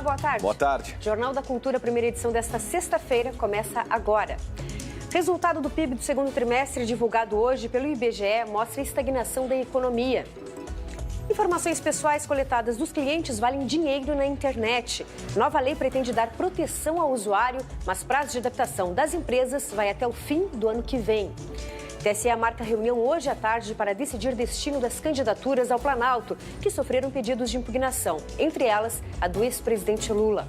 Olá, boa tarde. Boa tarde. Jornal da Cultura, primeira edição desta sexta-feira, começa agora. Resultado do PIB do segundo trimestre, divulgado hoje pelo IBGE, mostra a estagnação da economia. Informações pessoais coletadas dos clientes valem dinheiro na internet. Nova lei pretende dar proteção ao usuário, mas prazo de adaptação das empresas vai até o fim do ano que vem. TSE marca reunião hoje à tarde para decidir destino das candidaturas ao Planalto, que sofreram pedidos de impugnação, entre elas a do ex-presidente Lula.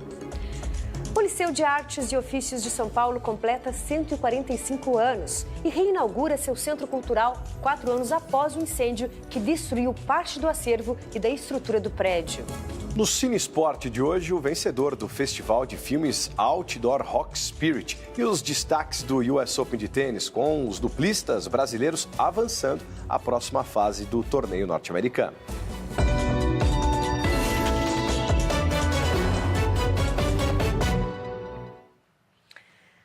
O Liceu de Artes e Ofícios de São Paulo completa 145 anos e reinaugura seu centro cultural 4 anos após o incêndio que destruiu parte do acervo e da estrutura do prédio. No Cine Esporte de hoje, o vencedor do Festival de Filmes Outdoor Rock Spirit e os destaques do US Open de tênis, com os duplistas brasileiros avançando à próxima fase do torneio norte-americano.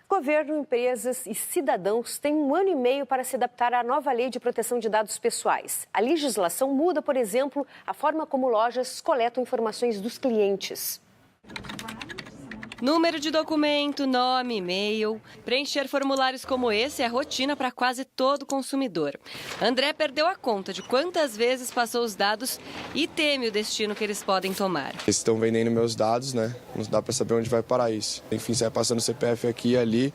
Governo, empresas e cidadãos têm 1 ano e meio para se adaptar à nova lei de proteção de dados pessoais. A legislação muda, por exemplo, a forma como lojas coletam informações dos clientes. Número de documento, nome, e-mail. Preencher formulários como esse é rotina para quase todo consumidor. André perdeu a conta de quantas vezes passou os dados e teme o destino que eles podem tomar. Eles estão vendendo meus dados, né? Não dá para saber onde vai parar isso. Enfim, sai passando CPF aqui e ali,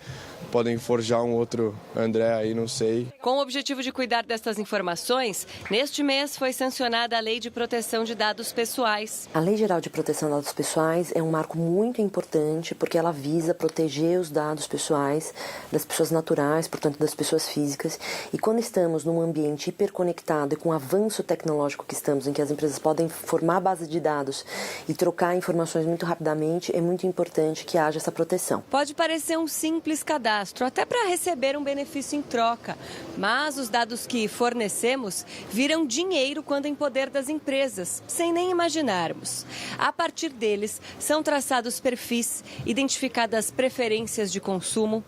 podem forjar um outro André aí, não sei. Com o objetivo de cuidar destas informações, neste mês foi sancionada a Lei de Proteção de Dados Pessoais. A Lei Geral de Proteção de Dados Pessoais é um marco muito importante porque ela visa proteger os dados pessoais das pessoas naturais, portanto das pessoas físicas. E quando estamos num ambiente hiperconectado e com o avanço tecnológico que estamos, em que as empresas podem formar base de dados e trocar informações muito rapidamente, é muito importante que haja essa proteção. Pode parecer um simples cadastro, até para receber um benefício em troca, mas os dados que fornecemos viram dinheiro quando em poder das empresas, sem nem imaginarmos. A partir deles, são traçados perfis, identificadas preferências de consumo,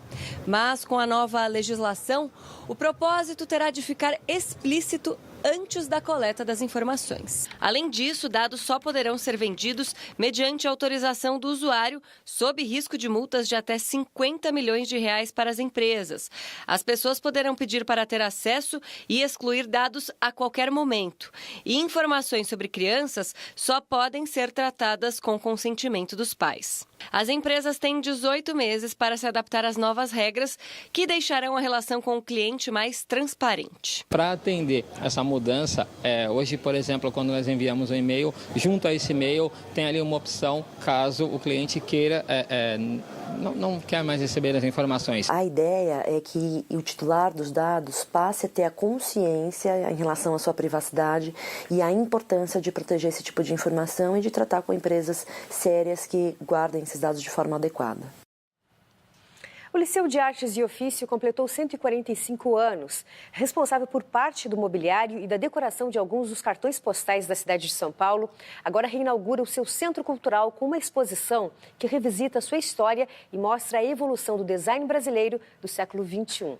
mas com a nova legislação, o propósito terá de ficar explícito antes da coleta das informações. Além disso, dados só poderão ser vendidos mediante autorização do usuário, sob risco de multas de até 50 milhões de reais para as empresas. As pessoas poderão pedir para ter acesso e excluir dados a qualquer momento. E informações sobre crianças só podem ser tratadas com consentimento dos pais. As empresas têm 18 meses para se adaptar às novas regras, que deixarão a relação com o cliente mais transparente. Para atender essa mudança, hoje, por exemplo, quando nós enviamos um e-mail, junto a esse e-mail tem ali uma opção, caso o cliente queira, não quer mais receber as informações. A ideia é que o titular dos dados passe a ter a consciência em relação à sua privacidade e a importância de proteger esse tipo de informação e de tratar com empresas sérias que guardem esses dados de forma adequada. O Liceu de Artes e Ofício completou 145 anos. Responsável por parte do mobiliário e da decoração de alguns dos cartões postais da cidade de São Paulo, agora reinaugura o seu centro cultural com uma exposição que revisita sua história e mostra a evolução do design brasileiro do século XXI.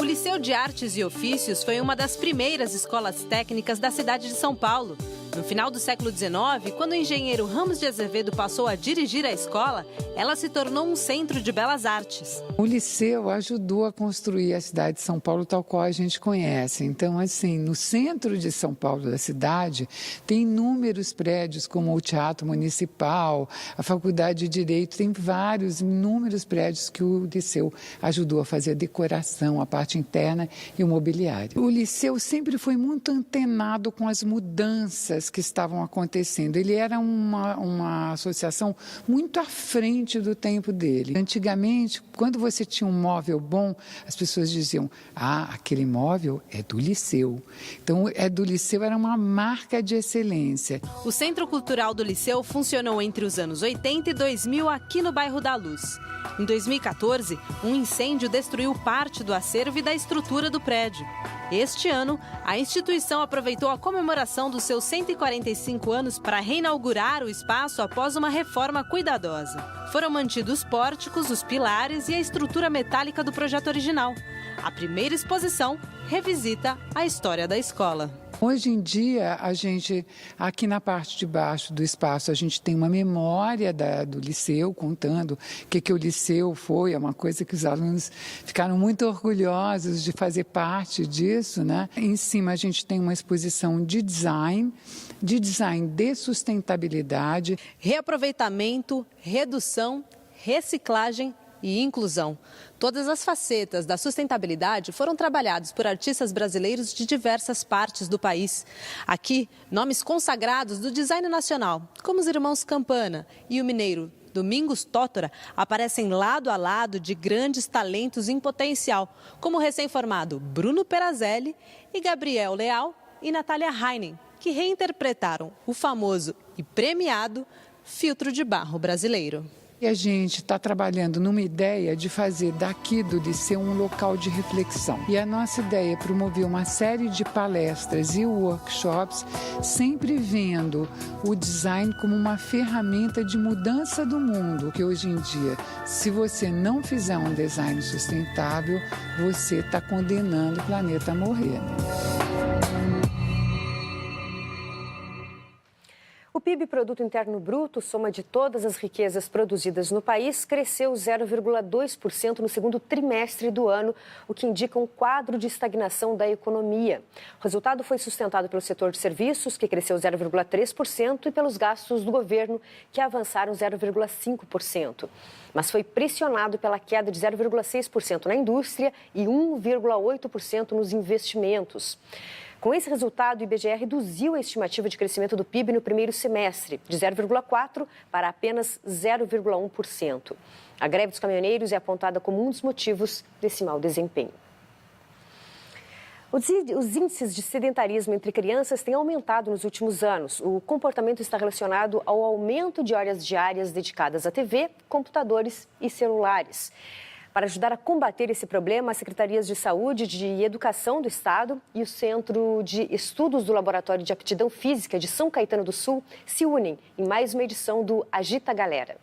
O Liceu de Artes e Ofícios foi uma das primeiras escolas técnicas da cidade de São Paulo. No final do século XIX, quando o engenheiro Ramos de Azevedo passou a dirigir a escola, ela se tornou um centro de belas artes. O liceu ajudou a construir a cidade de São Paulo tal qual a gente conhece. Então, assim, no centro de São Paulo, da cidade, tem inúmeros prédios, como o Teatro Municipal, a Faculdade de Direito, tem inúmeros prédios que o liceu ajudou a fazer a decoração, a parte interna e o mobiliário. O liceu sempre foi muito antenado com as mudanças que estavam acontecendo. Ele era uma associação muito à frente do tempo dele. Antigamente, quando você tinha um móvel bom, as pessoas diziam, aquele móvel é do liceu. Então, do liceu era uma marca de excelência. O Centro Cultural do Liceu funcionou entre os anos 80 e 2000 aqui no bairro da Luz. Em 2014, um incêndio destruiu parte do acervo e da estrutura do prédio. Este ano, a instituição aproveitou a comemoração dos seus 145 anos para reinaugurar o espaço após uma reforma cuidadosa. Foram mantidos os pórticos, os pilares e a estrutura metálica do projeto original. A primeira exposição revisita a história da escola. Hoje em dia, a gente, aqui na parte de baixo do espaço, a gente tem uma memória do Liceu, contando o que o Liceu foi, é uma coisa que os alunos ficaram muito orgulhosos de fazer parte disso, né? Em cima, a gente tem uma exposição de design de sustentabilidade. Reaproveitamento, redução, reciclagem e inclusão. Todas as facetas da sustentabilidade foram trabalhadas por artistas brasileiros de diversas partes do país. Aqui, nomes consagrados do design nacional, como os irmãos Campana e o mineiro Domingos Tótora, aparecem lado a lado de grandes talentos em potencial, como o recém-formado Bruno Perazelli e Gabriel Leal e Natália Heinen, que reinterpretaram o famoso e premiado filtro de barro brasileiro. E a gente está trabalhando numa ideia de fazer daqui do Liceu um local de reflexão. E a nossa ideia é promover uma série de palestras e workshops, sempre vendo o design como uma ferramenta de mudança do mundo. Que hoje em dia, se você não fizer um design sustentável, você está condenando o planeta a morrer. O PIB, Produto Interno Bruto, soma de todas as riquezas produzidas no país, cresceu 0,2% no segundo trimestre do ano, o que indica um quadro de estagnação da economia. O resultado foi sustentado pelo setor de serviços, que cresceu 0,3%, e pelos gastos do governo, que avançaram 0,5%. Mas foi pressionado pela queda de 0,6% na indústria e 1,8% nos investimentos. Com esse resultado, o IBGE reduziu a estimativa de crescimento do PIB no primeiro semestre, de 0,4% para apenas 0,1%. A greve dos caminhoneiros é apontada como um dos motivos desse mau desempenho. Os índices de sedentarismo entre crianças têm aumentado nos últimos anos. O comportamento está relacionado ao aumento de horas diárias dedicadas à TV, computadores e celulares. Para ajudar a combater esse problema, as Secretarias de Saúde e de Educação do Estado e o Centro de Estudos do Laboratório de Aptidão Física de São Caetano do Sul se unem em mais uma edição do Agita Galera.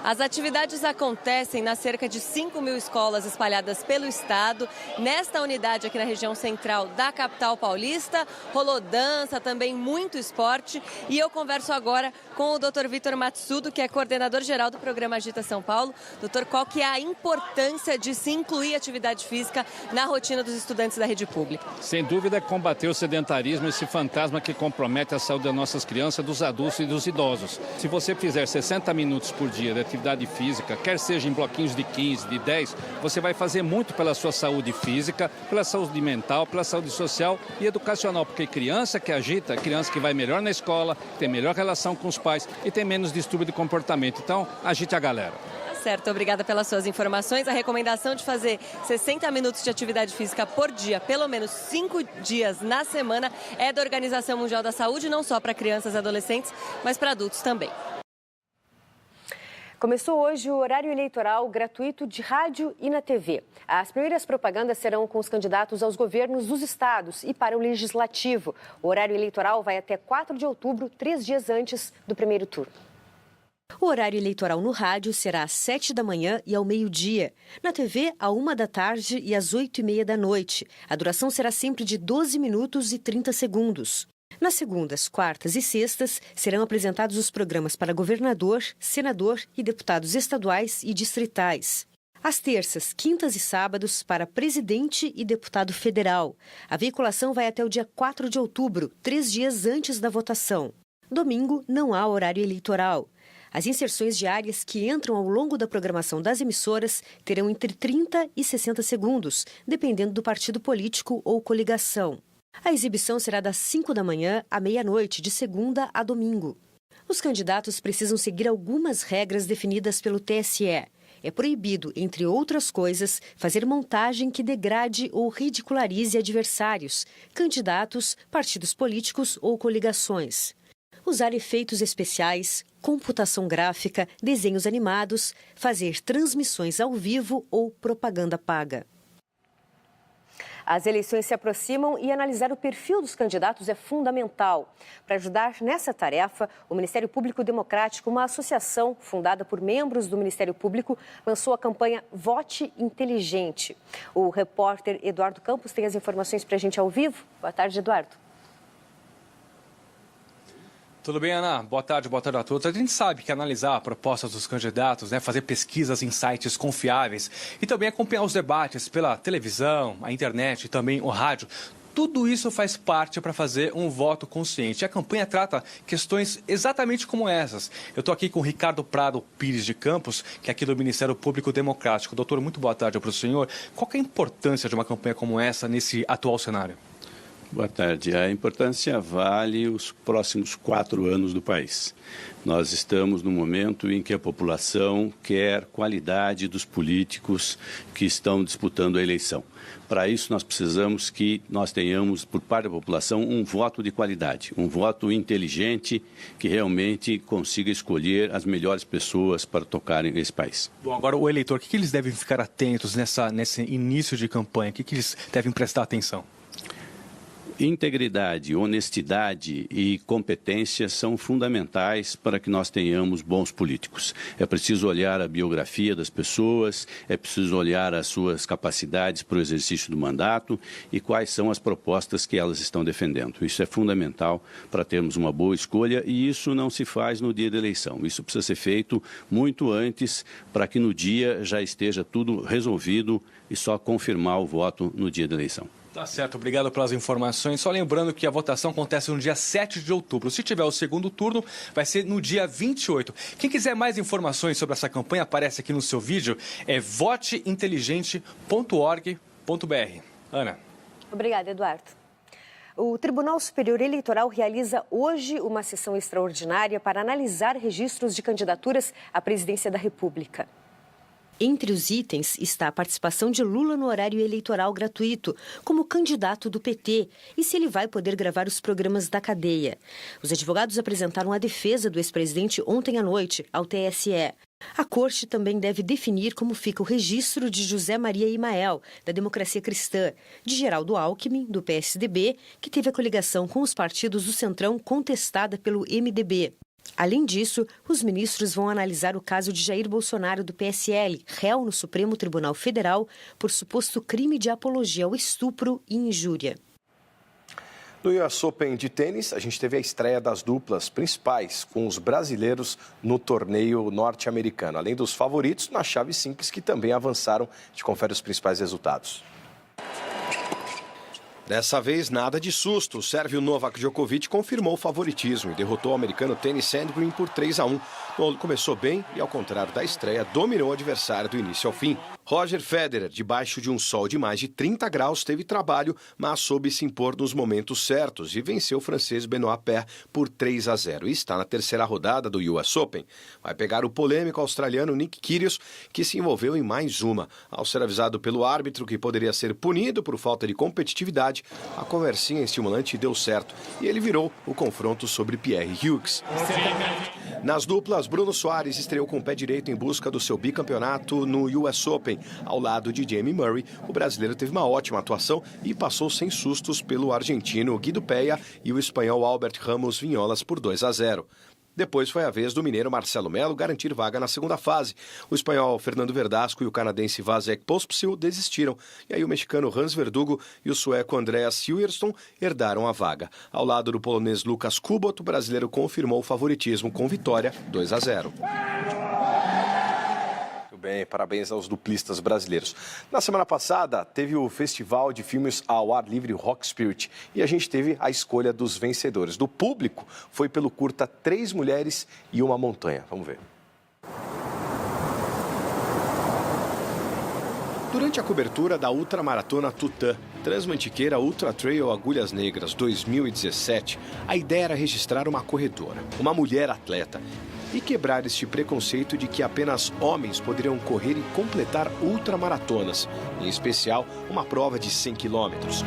As atividades acontecem nas cerca de 5.000 escolas espalhadas pelo estado. Nesta unidade aqui na região central da capital paulista, rolou dança, também muito esporte. E eu converso agora com o Dr. Vitor Matsudo, que é coordenador geral do programa Agita São Paulo. Doutor, qual que é a importância de se incluir atividade física na rotina dos estudantes da rede pública? Sem dúvida é combater o sedentarismo, esse fantasma que compromete a saúde das nossas crianças, dos adultos e dos idosos. Se você fizer 60 minutos por dia de atividade física, quer seja em bloquinhos de 15, de 10, você vai fazer muito pela sua saúde física, pela saúde mental, pela saúde social e educacional, porque criança que agita, criança que vai melhor na escola, tem melhor relação com os pais e tem menos distúrbio de comportamento. Então, agite a galera. Certo, obrigada pelas suas informações. A recomendação de fazer 60 minutos de atividade física por dia, pelo menos 5 dias na semana, é da Organização Mundial da Saúde, não só para crianças e adolescentes, mas para adultos também. Começou hoje o horário eleitoral gratuito de rádio e na TV. As primeiras propagandas serão com os candidatos aos governos dos estados e para o legislativo. O horário eleitoral vai até 4 de outubro, 3 dias antes do primeiro turno. O horário eleitoral no rádio será às 7 da manhã e ao meio-dia. Na TV, à 1 da tarde e às 8h30 da noite. A duração será sempre de 12 minutos e 30 segundos. Nas segundas, quartas e sextas, serão apresentados os programas para governador, senador e deputados estaduais e distritais. Às terças, quintas e sábados, para presidente e deputado federal. A veiculação vai até o dia 4 de outubro, 3 dias antes da votação. Domingo, não há horário eleitoral. As inserções diárias que entram ao longo da programação das emissoras terão entre 30 e 60 segundos, dependendo do partido político ou coligação. A exibição será das 5 da manhã à meia-noite, de segunda a domingo. Os candidatos precisam seguir algumas regras definidas pelo TSE. É proibido, entre outras coisas, fazer montagem que degrade ou ridicularize adversários, candidatos, partidos políticos ou coligações. Usar efeitos especiais, computação gráfica, desenhos animados, fazer transmissões ao vivo ou propaganda paga. As eleições se aproximam e analisar o perfil dos candidatos é fundamental. Para ajudar nessa tarefa, o Ministério Público Democrático, uma associação fundada por membros do Ministério Público, lançou a campanha Vote Inteligente. O repórter Eduardo Campos tem as informações para a gente ao vivo. Boa tarde, Eduardo. Tudo bem, Ana? Boa tarde a todos. A gente sabe que analisar propostas dos candidatos, fazer pesquisas em sites confiáveis e também acompanhar os debates pela televisão, a internet e também o rádio, tudo isso faz parte para fazer um voto consciente. E a campanha trata questões exatamente como essas. Eu estou aqui com o Ricardo Prado Pires de Campos, que é aqui do Ministério Público Democrático. Doutor, muito boa tarde para o senhor. Qual que é a importância de uma campanha como essa nesse atual cenário? Boa tarde. A importância vale os próximos 4 anos do país. Nós estamos no momento em que a população quer qualidade dos políticos que estão disputando a eleição. Para isso, nós precisamos que nós tenhamos, por parte da população, um voto de qualidade, um voto inteligente que realmente consiga escolher as melhores pessoas para tocarem esse país. Bom, agora o eleitor, o que eles devem ficar atentos nesse início de campanha? O que eles devem prestar atenção? Integridade, honestidade e competência são fundamentais para que nós tenhamos bons políticos. É preciso olhar a biografia das pessoas, é preciso olhar as suas capacidades para o exercício do mandato e quais são as propostas que elas estão defendendo. Isso é fundamental para termos uma boa escolha e isso não se faz no dia da eleição. Isso precisa ser feito muito antes para que no dia já esteja tudo resolvido e só confirmar o voto no dia da eleição. Tá certo, obrigado pelas informações. Só lembrando que a votação acontece no dia 7 de outubro. Se tiver o segundo turno, vai ser no dia 28. Quem quiser mais informações sobre essa campanha, aparece aqui no seu vídeo, é voteinteligente.org.br. Ana. Obrigada, Eduardo. O Tribunal Superior Eleitoral realiza hoje uma sessão extraordinária para analisar registros de candidaturas à presidência da República. Entre os itens está a participação de Lula no horário eleitoral gratuito, como candidato do PT, e se ele vai poder gravar os programas da cadeia. Os advogados apresentaram a defesa do ex-presidente ontem à noite ao TSE. A corte também deve definir como fica o registro de José Maria Imael, da Democracia Cristã, de Geraldo Alckmin, do PSDB, que teve a coligação com os partidos do Centrão contestada pelo MDB. Além disso, os ministros vão analisar o caso de Jair Bolsonaro, do PSL, réu no Supremo Tribunal Federal por suposto crime de apologia ao estupro e injúria. No US Open de tênis, a gente teve a estreia das duplas principais com os brasileiros no torneio norte-americano, além dos favoritos na chave simples que também avançaram. A gente confere os principais resultados. Dessa vez, nada de susto. O sérvio Novak Djokovic confirmou o favoritismo e derrotou o americano Tennys Sandgren por 3-1. O começou bem e, ao contrário da estreia, dominou o adversário do início ao fim. Roger Federer, debaixo de um sol de mais de 30 graus, teve trabalho, mas soube se impor nos momentos certos e venceu o francês Benoit Paire por 3-0. E está na terceira rodada do US Open. Vai pegar o polêmico australiano Nick Kyrgios, que se envolveu em mais uma. Ao ser avisado pelo árbitro que poderia ser punido por falta de competitividade, a conversinha estimulante deu certo e ele virou o confronto sobre Pierre Hughes. Nas duplas, Bruno Soares estreou com o pé direito em busca do seu bicampeonato no US Open. Ao lado de Jamie Murray, o brasileiro teve uma ótima atuação e passou sem sustos pelo argentino Guido Peña e o espanhol Albert Ramos Vinholas por 2-0. Depois foi a vez do mineiro Marcelo Melo garantir vaga na segunda fase. O espanhol Fernando Verdasco e o canadense Vasek Pospisil desistiram. E aí o mexicano Hans Verdugo e o sueco Andreas Silverstone herdaram a vaga. Ao lado do polonês Lucas Kubot, o brasileiro confirmou o favoritismo com vitória 2-0. Bem, parabéns aos duplistas brasileiros. Na semana passada, teve o Festival de Filmes ao Ar Livre Rock Spirit e a gente teve a escolha dos vencedores. Do público, foi pelo curta 3 Mulheres e uma Montanha. Vamos ver. Durante a cobertura da Ultramaratona Tutã, Transmantiqueira Ultra Trail Agulhas Negras 2017, a ideia era registrar uma corredora, uma mulher atleta, e quebrar este preconceito de que apenas homens poderiam correr e completar ultramaratonas, em especial uma prova de 100 quilômetros.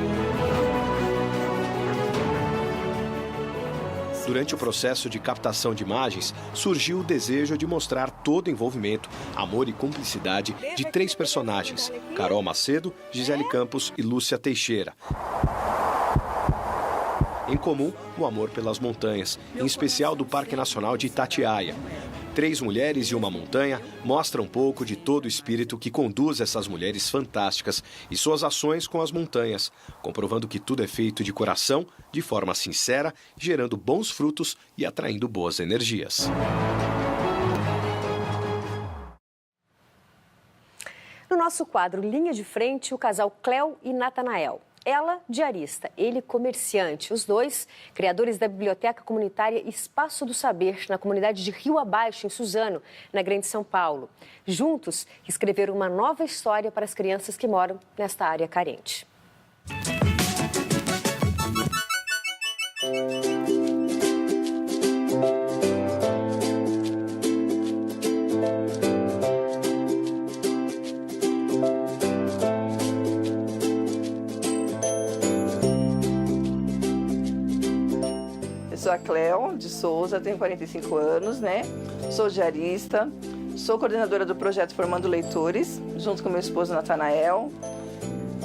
Durante o processo de captação de imagens, surgiu o desejo de mostrar todo o envolvimento, amor e cumplicidade de 3 personagens: Carol Macedo, Gisele Campos e Lúcia Teixeira. Em comum, o amor pelas montanhas, em especial do Parque Nacional de Itatiaia. 3 mulheres e uma montanha mostra um pouco de todo o espírito que conduz essas mulheres fantásticas e suas ações com as montanhas, comprovando que tudo é feito de coração, de forma sincera, gerando bons frutos e atraindo boas energias. No nosso quadro Linha de Frente, o casal Cléo e Natanael. Ela, diarista, ele comerciante. Os dois, criadores da Biblioteca Comunitária Espaço do Saber, na comunidade de Rio Abaixo, em Suzano, na Grande São Paulo. Juntos, escreveram uma nova história para as crianças que moram nesta área carente. Sou a Cléo de Souza, tenho 45 anos, né? Sou diarista, sou coordenadora do projeto Formando Leitores, junto com meu esposo Natanael,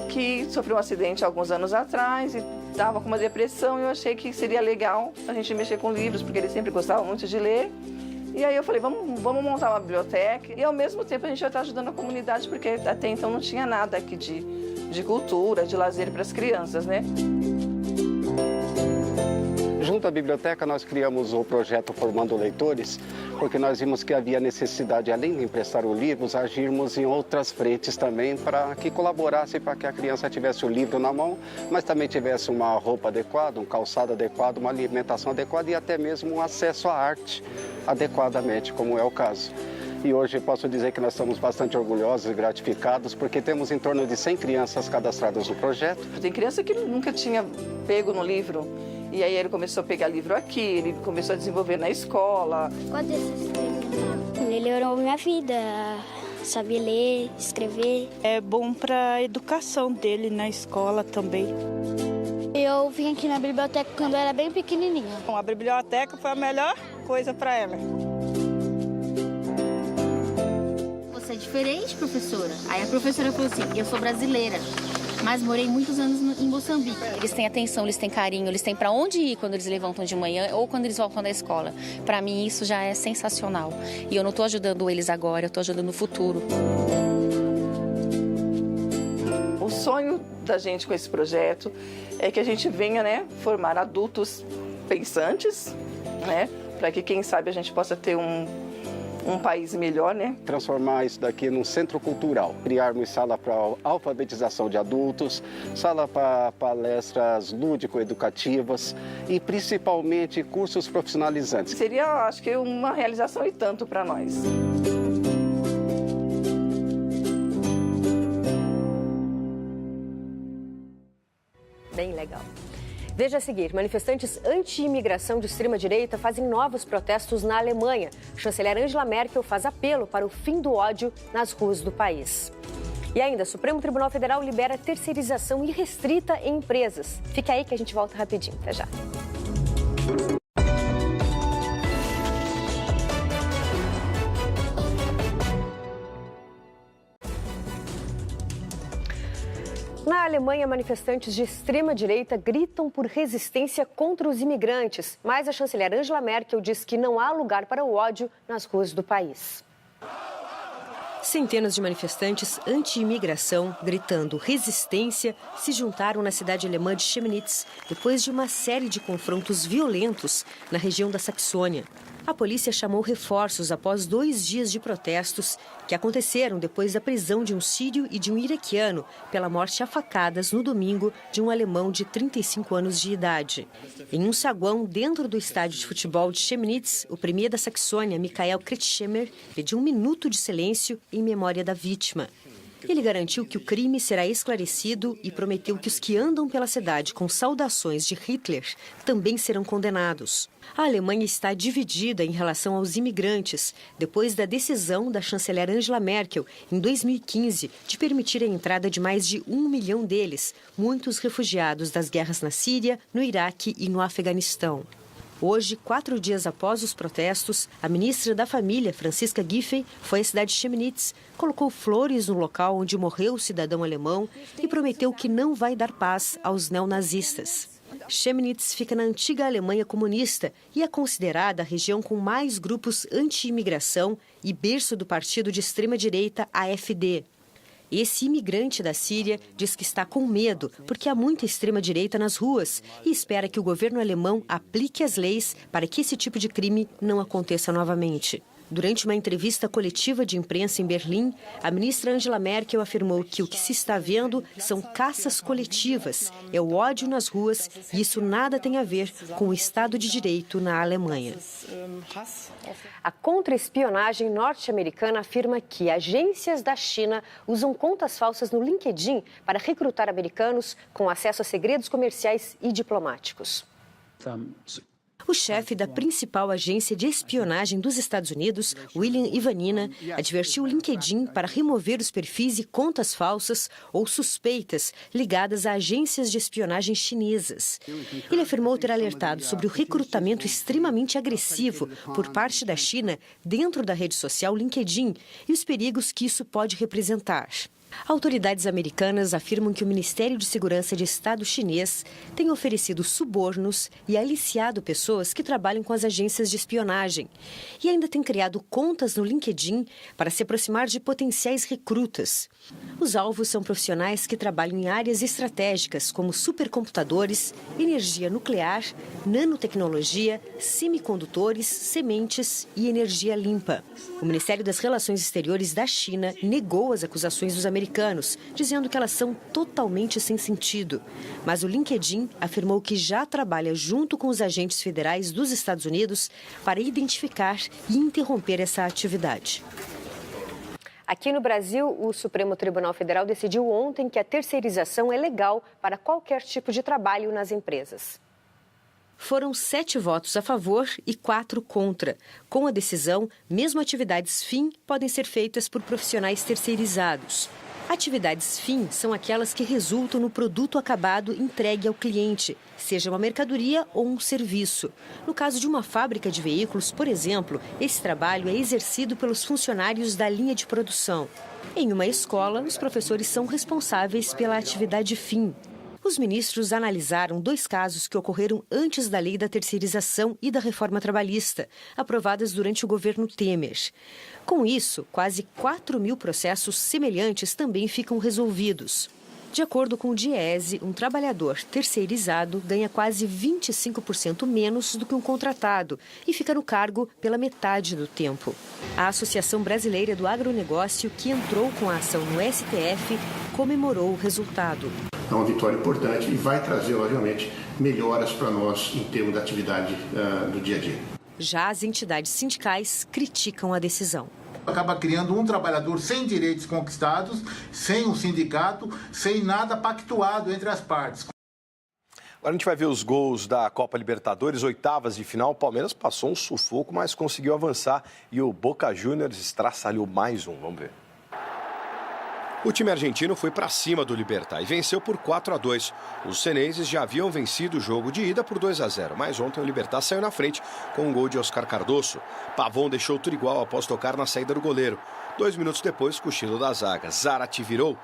que sofreu um acidente há alguns anos atrás e estava com uma depressão e eu achei que seria legal a gente mexer com livros, porque ele sempre gostava muito de ler. E aí eu falei, vamos montar uma biblioteca e ao mesmo tempo a gente vai estar ajudando a comunidade, porque até então não tinha nada aqui de cultura, de lazer para as crianças, né? Junto à biblioteca, nós criamos o projeto Formando Leitores, porque nós vimos que havia necessidade, além de emprestar os livros, agirmos em outras frentes também para que colaborasse para que a criança tivesse o livro na mão, mas também tivesse uma roupa adequada, um calçado adequado, uma alimentação adequada e até mesmo um acesso à arte adequadamente, como é o caso. E hoje posso dizer que nós estamos bastante orgulhosos e gratificados, porque temos em torno de 100 crianças cadastradas no projeto. Tem criança que nunca tinha pego no livro. E aí ele começou a pegar livro aqui, ele começou a desenvolver na escola. Ele melhorou minha vida, saber ler, escrever. É bom para a educação dele na escola também. Eu vim aqui na biblioteca quando eu era bem pequenininha. A biblioteca foi a melhor coisa para ela. Você é diferente, professora? Aí a professora falou assim, eu sou brasileira, mas morei muitos anos em Moçambique. Eles têm atenção, eles têm carinho, eles têm para onde ir quando eles levantam de manhã ou quando eles voltam da escola. Para mim isso já é sensacional. E eu não estou ajudando eles agora, eu estou ajudando no futuro. O sonho da gente com esse projeto é que a gente venha, né, formar adultos pensantes, né, para que quem sabe a gente possa ter um país melhor, né? Transformar isso daqui num centro cultural. Criarmos sala para alfabetização de adultos, sala para palestras lúdico-educativas e principalmente cursos profissionalizantes. Seria, acho que, uma realização e tanto para nós. Bem legal. Veja a seguir, manifestantes anti-imigração de extrema-direita fazem novos protestos na Alemanha. A chanceler Angela Merkel faz apelo para o fim do ódio nas ruas do país. E ainda, o Supremo Tribunal Federal libera terceirização irrestrita em empresas. Fica aí que a gente volta rapidinho. Até já. Na Alemanha, manifestantes de extrema-direita gritam por resistência contra os imigrantes, mas a chanceler Angela Merkel diz que não há lugar para o ódio nas ruas do país. Centenas de manifestantes anti-imigração, gritando resistência, se juntaram na cidade alemã de Chemnitz depois de uma série de confrontos violentos na região da Saxônia. A polícia chamou reforços após 2 dias de protestos que aconteceram depois da prisão de um sírio e de um iraquiano pela morte a facadas no domingo de um alemão de 35 anos de idade. Em um saguão dentro do estádio de futebol de Chemnitz, o premier da Saxônia, Michael Kretschmer, pediu 1 minuto de silêncio em memória da vítima. Ele garantiu que o crime será esclarecido e prometeu que os que andam pela cidade com saudações de Hitler também serão condenados. A Alemanha está dividida em relação aos imigrantes, depois da decisão da chanceler Angela Merkel, em 2015, de permitir a entrada de mais de 1 milhão deles, muitos refugiados das guerras na Síria, no Iraque e no Afeganistão. Hoje, 4 dias após os protestos, a ministra da Família, Franziska Giffey, foi à cidade de Chemnitz, colocou flores no local onde morreu o cidadão alemão e prometeu que não vai dar paz aos neonazistas. Chemnitz fica na antiga Alemanha comunista e é considerada a região com mais grupos anti-imigração e berço do partido de extrema-direita AfD. Esse imigrante da Síria diz que está com medo porque há muita extrema-direita nas ruas e espera que o governo alemão aplique as leis para que esse tipo de crime não aconteça novamente. Durante uma entrevista coletiva de imprensa em Berlim, a ministra Angela Merkel afirmou que o que se está vendo são caças coletivas, é o ódio nas ruas e isso nada tem a ver com o Estado de Direito na Alemanha. A contra-espionagem norte-americana afirma que agências da China usam contas falsas no LinkedIn para recrutar americanos com acesso a segredos comerciais e diplomáticos. O chefe da principal agência de espionagem dos Estados Unidos, William Ivanina, advertiu o LinkedIn para remover os perfis e contas falsas ou suspeitas ligadas a agências de espionagem chinesas. Ele afirmou ter alertado sobre o recrutamento extremamente agressivo por parte da China dentro da rede social LinkedIn e os perigos que isso pode representar. Autoridades americanas afirmam que o Ministério de Segurança de Estado chinês tem oferecido subornos e aliciado pessoas que trabalham com as agências de espionagem e ainda tem criado contas no LinkedIn para se aproximar de potenciais recrutas. Os alvos são profissionais que trabalham em áreas estratégicas como supercomputadores, energia nuclear, nanotecnologia, semicondutores, sementes e energia limpa. O Ministério das Relações Exteriores da China negou as acusações dos americanos, dizendo que elas são totalmente sem sentido. Mas o LinkedIn afirmou que já trabalha junto com os agentes federais dos Estados Unidos para identificar e interromper essa atividade. Aqui no Brasil, o Supremo Tribunal Federal decidiu ontem que a terceirização é legal para qualquer tipo de trabalho nas empresas. Foram 7 votos a favor e 4 contra. Com a decisão, mesmo atividades fim podem ser feitas por profissionais terceirizados. Atividades fim são aquelas que resultam no produto acabado entregue ao cliente, seja uma mercadoria ou um serviço. No caso de uma fábrica de veículos, por exemplo, esse trabalho é exercido pelos funcionários da linha de produção. Em uma escola, os professores são responsáveis pela atividade fim. Os ministros analisaram 2 casos que ocorreram antes da lei da terceirização e da reforma trabalhista, aprovadas durante o governo Temer. Com isso, quase 4.000 processos semelhantes também ficam resolvidos. De acordo com o Diese, um trabalhador terceirizado ganha quase 25% menos do que um contratado e fica no cargo pela metade do tempo. A Associação Brasileira do Agronegócio, que entrou com a ação no STF, comemorou o resultado. É uma vitória importante e vai trazer, obviamente, melhoras para nós em termos da atividade do dia a dia. Já as entidades sindicais criticam a decisão. Acaba criando um trabalhador sem direitos conquistados, sem um sindicato, sem nada pactuado entre as partes. Agora a gente vai ver os gols da Copa Libertadores, oitavas de final. O Palmeiras passou um sufoco, mas conseguiu avançar e o Boca Juniors estraçalhou mais um. Vamos ver. O time argentino foi para cima do Libertad e venceu por 4-2. Os senenses já haviam vencido o jogo de ida por 2-0, mas ontem o Libertad saiu na frente com um gol de Oscar Cardoso. Pavon deixou tudo igual após tocar na saída do goleiro. 2 minutos depois, cochilo da zaga. Zarate virou.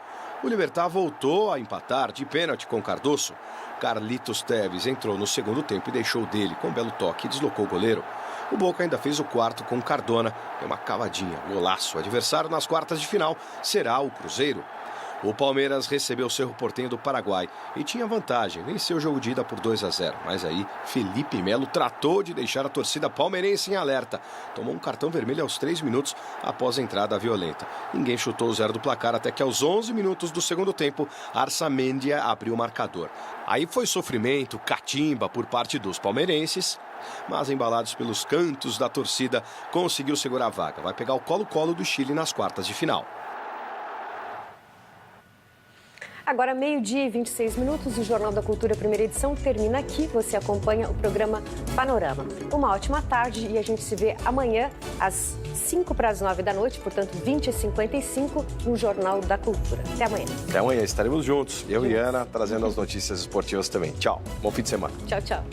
O Libertad voltou a empatar de pênalti com Cardoso. Carlitos Tevez entrou no segundo tempo e deixou dele com um belo toque e deslocou o goleiro. O Boca ainda fez o quarto com Cardona. É uma cavadinha, golaço. O adversário nas quartas de final será o Cruzeiro. O Palmeiras recebeu o Cerro Porteño do Paraguai e tinha vantagem. Venceu o jogo de ida por 2-0. Mas aí, Felipe Melo tratou de deixar a torcida palmeirense em alerta. Tomou um cartão vermelho aos 3 minutos após a entrada violenta. Ninguém chutou o 0 do placar até que aos 11 minutos do segundo tempo, Arzamendia abriu o marcador. Aí foi sofrimento, catimba por parte dos palmeirenses, mas embalados pelos cantos da torcida, conseguiu segurar a vaga. Vai pegar o Colo-Colo do Chile nas quartas de final. Agora, 12:26, o Jornal da Cultura, primeira edição, termina aqui. Você acompanha o programa Panorama. Uma ótima tarde e a gente se vê amanhã às 8:55 da noite, portanto, 20h55, no Jornal da Cultura. Até amanhã. Até amanhã, estaremos juntos. Eu e Ana, trazendo as notícias esportivas também. Tchau. Bom fim de semana. Tchau, tchau.